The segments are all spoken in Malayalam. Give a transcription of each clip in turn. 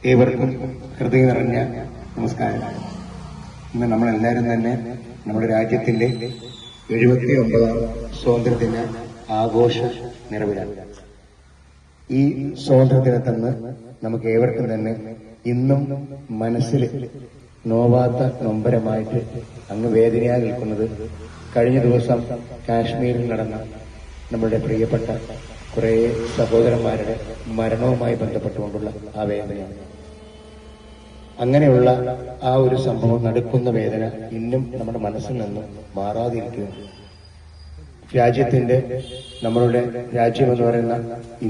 ഏവർക്കും ഹൃദയം നിറഞ്ഞ നമസ്കാരം. ഇന്ന് നമ്മളെല്ലാവരും തന്നെ നമ്മുടെ രാജ്യത്തിന്റെ 79ാം സ്വാതന്ത്ര്യദിന ആഘോഷ നിറവിലാണ്. ഈ സ്വാതന്ത്ര്യദിനത്തന്ന് നമുക്ക് ഏവർക്കും തന്നെ ഇന്നും മനസ്സിൽ നോവാത്ത നൊമ്പരമായിട്ട് അങ്ങ് വേദനയായി നിൽക്കുന്നത് കഴിഞ്ഞ ദിവസം കാശ്മീരിൽ നടന്ന നമ്മുടെ പ്രിയപ്പെട്ട കുറെ സഹോദരന്മാരുടെ മരണവുമായി ബന്ധപ്പെട്ടുകൊണ്ടുള്ള ആ വേദനയാണ്. അങ്ങനെയുള്ള ആ ഒരു സംഭവം, നടക്കുന്ന വേദന ഇന്നും നമ്മുടെ മനസ്സിൽ നിന്നും മാറാതിരിക്കുകയാണ്. രാജ്യത്തിന്റെ, നമ്മളുടെ രാജ്യമെന്ന് പറയുന്ന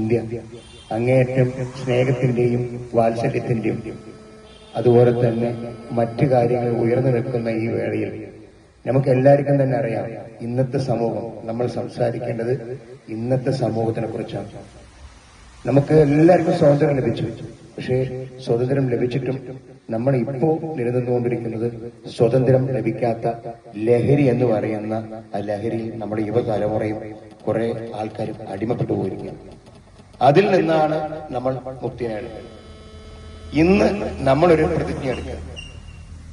ഇന്ത്യ അങ്ങേയറ്റം സ്നേഹത്തിന്റെയും വാത്സല്യത്തിന്റെയും അതുപോലെ തന്നെ മറ്റു കാര്യങ്ങൾ ഉയർന്നു നിൽക്കുന്ന ഈ വേളയിൽ നമുക്ക് എല്ലാവർക്കും തന്നെ അറിയാം, ഇന്നത്തെ സമൂഹം, നമ്മൾ സംസാരിക്കേണ്ടത് ഇന്നത്തെ സമൂഹത്തിനെ കുറിച്ചാണ്. നമുക്ക് എല്ലാവർക്കും സ്വാതന്ത്ര്യം ലഭിച്ചു. പക്ഷേ സ്വാതന്ത്ര്യം ലഭിച്ചിട്ടും നമ്മൾ ഇപ്പോ നിലനിന്നുകൊണ്ടിരിക്കുന്നത് സ്വതന്ത്രം ലഭിക്കാത്ത ലഹരി എന്ന് പറയുന്ന ആ ലഹരിയിൽ നമ്മുടെ യുവതലമുറയും കുറെ ആൾക്കാരും അടിമപ്പെട്ടു പോയിരിക്കുകയാണ്. അതിൽ നിന്നാണ് നമ്മൾ മുക്തി നേടുന്നത്. ഇന്ന് നമ്മളൊരു പ്രതിജ്ഞ എടുക്കുക.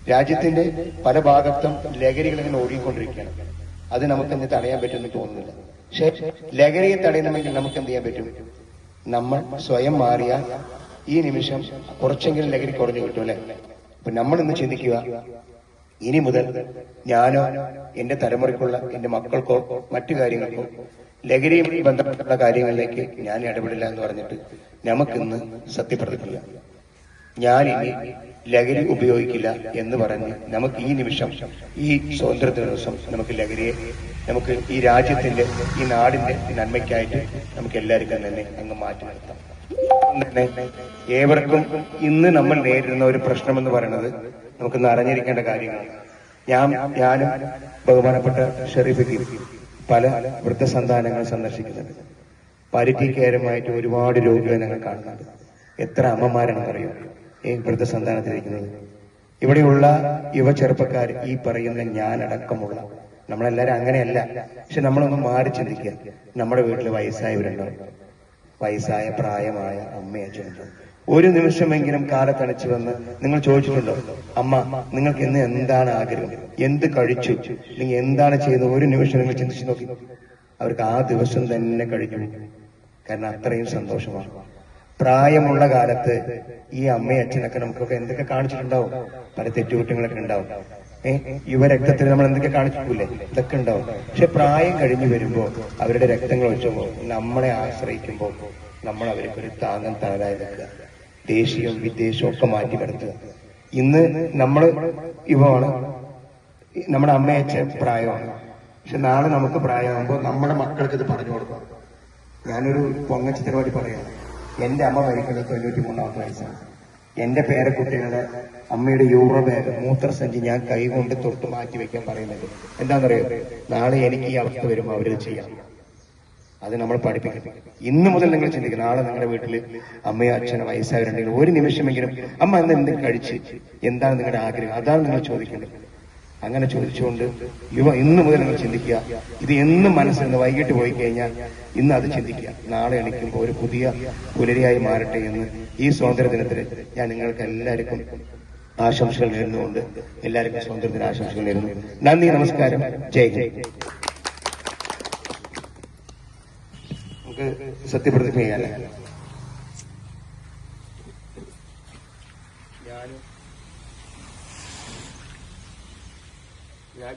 രാജ്യത്തിന്റെ പല ഭാഗത്തും ലഹരികൾ ഇങ്ങനെ ഒഴുകിക്കൊണ്ടിരിക്കുകയാണ്. അത് നമുക്കെന്ത് തടയാൻ പറ്റുമെന്ന് തോന്നുന്നില്ല. പക്ഷെ ലഹരിയെ തടയണമെങ്കിൽ നമുക്ക് എന്ത് ചെയ്യാൻ പറ്റും? നമ്മൾ സ്വയം മാറിയാൽ ഈ നിമിഷം കുറച്ചെങ്കിലും ലഹരി കുറഞ്ഞു കിട്ടും, അല്ലെ? അപ്പൊ നമ്മൾ ഇന്ന് ചിന്തിക്കുക, ഇനി മുതൽ ഞാനോ എന്റെ തലമുറയ്ക്കുള്ള എന്റെ മക്കൾക്കോ മറ്റു കാര്യങ്ങൾക്കോ ലഹരിയുമായി ബന്ധപ്പെട്ടുള്ള കാര്യങ്ങളിലേക്ക് ഞാൻ ഇടപെടില്ല എന്ന് പറഞ്ഞിട്ട് നമുക്കിന്ന് സത്യപ്രതിജ്ഞ ചെയ്യാം. ഞാനിനി ലഹരി ഉപയോഗിക്കില്ല എന്ന് പറഞ്ഞ് നമുക്ക് ഈ നിമിഷം, ഈ സ്വാതന്ത്ര്യ ദിവസം നമുക്ക് ലഹരിയെ, നമുക്ക് ഈ രാജ്യത്തിന്റെ, ഈ നാടിന്റെ നന്മയ്ക്കായിട്ട് നമുക്ക് എല്ലാവർക്കും തന്നെ അങ്ങ് മാറ്റി നിർത്താം. തന്നെ ഏവർക്കും ഇന്ന് നമ്മൾ നേരിടുന്ന ഒരു പ്രശ്നമെന്ന് പറയുന്നത് നമുക്കിന്ന് അറിഞ്ഞിരിക്കേണ്ട കാര്യങ്ങളാണ്. ഞാനും ബഹുമാനപ്പെട്ട ഷെറീഫിക്കും പല വൃദ്ധസന്താനങ്ങൾ സന്ദർശിക്കുന്നുണ്ട്. പാലിറ്റീവ് ഒരുപാട് രോഗികളെ ഞങ്ങൾ കാണുന്നുണ്ട്. എത്ര അമ്മമാരാണെന്ന് അറിയോ ഈ വൃദ്ധസന്താനത്തിലിരിക്കുന്നത്? ഇവിടെയുള്ള യുവ ചെറുപ്പക്കാർ, ഈ പറയുന്ന ഞാനടക്കമുള്ള നമ്മളെല്ലാരും അങ്ങനെയല്ല. പക്ഷെ നമ്മളൊന്ന് മാറി ചിന്തിക്കുക. നമ്മുടെ വീട്ടിൽ വയസ്സായവരുണ്ടാവും, വയസ്സായ പ്രായമായ അമ്മയച്ഛനുണ്ടാവും. ഒരു നിമിഷമെങ്കിലും കാലത്തണച്ചു വന്ന് നിങ്ങൾ ചോദിച്ചിട്ടുണ്ടോ, അമ്മ നിങ്ങൾക്ക് ഇന്ന് എന്താണ് ആഗ്രഹം, എന്ത് കഴിച്ചു, നിങ്ങൾ എന്താണ് ചെയ്യുന്നത്? ഒരു നിമിഷം നിങ്ങൾ ചിന്തിച്ചു നോക്കി. അവർക്ക് ആ ദിവസം തന്നെ കഴിഞ്ഞു. കാരണം അത്രയും സന്തോഷമാണ്. പ്രായമുള്ള കാലത്ത് ഈ അമ്മയും അച്ഛനൊക്കെ നമുക്കൊക്കെ എന്തൊക്കെ കാണിച്ചിട്ടുണ്ടാവും? പല തെറ്റുകുറ്റങ്ങളൊക്കെ ഉണ്ടാവും. യുവരക്തത്തിൽ നമ്മൾ എന്തൊക്കെ കാണിച്ചിട്ടില്ലേ? ഇതൊക്കെ ഉണ്ടാവും. പക്ഷെ പ്രായം കഴിഞ്ഞു വരുമ്പോ അവരുടെ രക്തങ്ങൾ വെച്ചുമ്പോൾ നമ്മളെ ആശ്രയിക്കുമ്പോൾ നമ്മൾ അവർക്കൊരു താങ്ങും തണലായി നിൽക്കുക. ദേശീയവും വിദേശവും ഒക്കെ മാറ്റി നിർത്തുക. ഇന്ന് നമ്മൾ യുവമാണ്, നമ്മുടെ അമ്മയച്ഛൻ പ്രായമാണ്. പക്ഷെ നാളെ നമുക്ക് പ്രായമാകുമ്പോൾ നമ്മുടെ മക്കൾക്ക് ഇത് പറഞ്ഞു കൊടുക്കാം. ഞാനൊരു പൊങ്ങച്ചിത്തരവാടി പറയാം. എന്റെ അമ്മ മരിക്കുന്നത് 93ാമത്തെ വയസ്സാണ്. എന്റെ പേരക്കുട്ടികളുടെ അമ്മയുടെ യൂറോ ബാഗ്, മൂത്രസഞ്ചി ഞാൻ കൈകൊണ്ട് തൊട്ട് മാറ്റി വെക്കാൻ പറയുന്നത് എന്താണെന്നറിയോ? നാളെ എനിക്ക് ഈ അവസ്ഥ വരുമ്പോൾ അവരത് ചെയ്യാം. അത് നമ്മൾ പഠിപ്പിക്കണം. ഇന്ന് മുതൽ നിങ്ങൾ ചിന്തിക്കുക, നാളെ നിങ്ങളുടെ വീട്ടിൽ അമ്മയോ അച്ഛനോ വയസ്സായവരുണ്ടെങ്കിൽ ഒരു നിമിഷമെങ്കിലും അമ്മ അന്ന് എന്തെങ്കിലും കഴിച്ച്, എന്താണ് നിങ്ങളുടെ ആഗ്രഹം, അതാണ് നിങ്ങൾ ചോദിക്കേണ്ടത്. അങ്ങനെ ചോദിച്ചുകൊണ്ട് ഇന്ന് മുതൽ നിങ്ങൾ ചിന്തിക്കുക. ഇത് എന്നും മനസ്സിൽ നിന്ന് വൈകിട്ട് പോയി കഴിഞ്ഞാൽ ഇന്ന് അത് ചിന്തിക്കുക. നാളെ എണീക്കുമ്പോൾ ഒരു പുതിയ പുലരിയായി മാറട്ടെ എന്ന് ഈ സ്വാതന്ത്ര്യ ദിനത്തിൽ ഞാൻ നിങ്ങൾക്ക് എല്ലാവർക്കും ആശംസകൾ നേരുന്നുകൊണ്ട് എല്ലാവർക്കും സ്വാതന്ത്ര്യദിന ആശംസകൾ നേരുന്നു. നന്ദി, നമസ്കാരം, ജയ് ഹിന്ദ്. നമുക്ക് സത്യപ്രതിജ്ഞ ചെയ്യാനേ. ഞാൻ